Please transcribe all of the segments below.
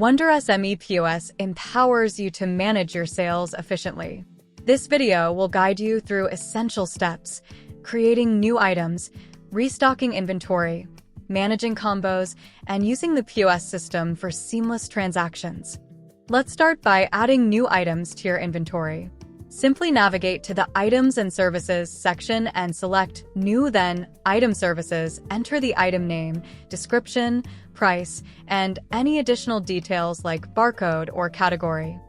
WonderFix POS empowers you to manage your sales efficiently. This video will guide you through essential steps, creating new items, restocking inventory, managing combos, and using the POS system for seamless transactions. Let's start by adding new items to your inventory. Simply navigate to the Items and Services section and select New, then Item Services. Enter the item name, description, price, and any additional details like barcode or category.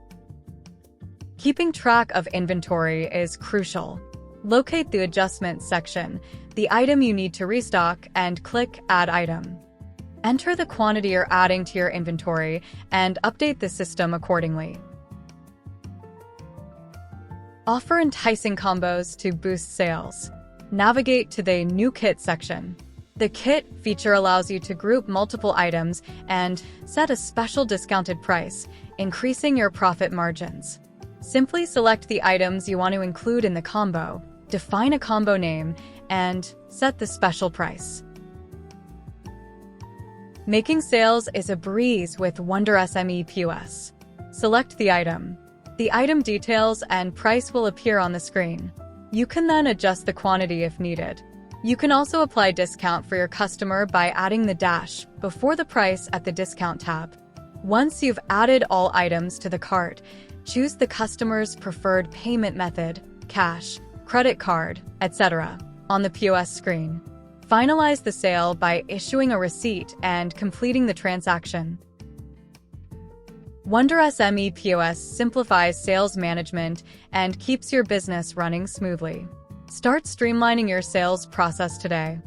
Keeping track of inventory is crucial. Locate the Adjustments section, the item you need to restock, and click Add Item. Enter the quantity you're adding to your inventory and update the system accordingly. Offer enticing combos to boost sales. Navigate to the New Kit section. The Kit feature allows you to group multiple items and set a special discounted price, increasing your profit margins. Simply select the items you want to include in the combo, define a combo name, and set the special price. Making sales is a breeze with WonderFix POS. Select the item. The item details and price will appear on the screen. You can then adjust the quantity if needed. You can also apply discount for your customer by adding the dash before the price at the Discount tab. Once you've added all items to the cart, choose the customer's preferred payment method, cash, credit card, etc., on the POS screen. Finalize the sale by issuing a receipt and completing the transaction. WonderFix POS simplifies sales management and keeps your business running smoothly. Start streamlining your sales process today.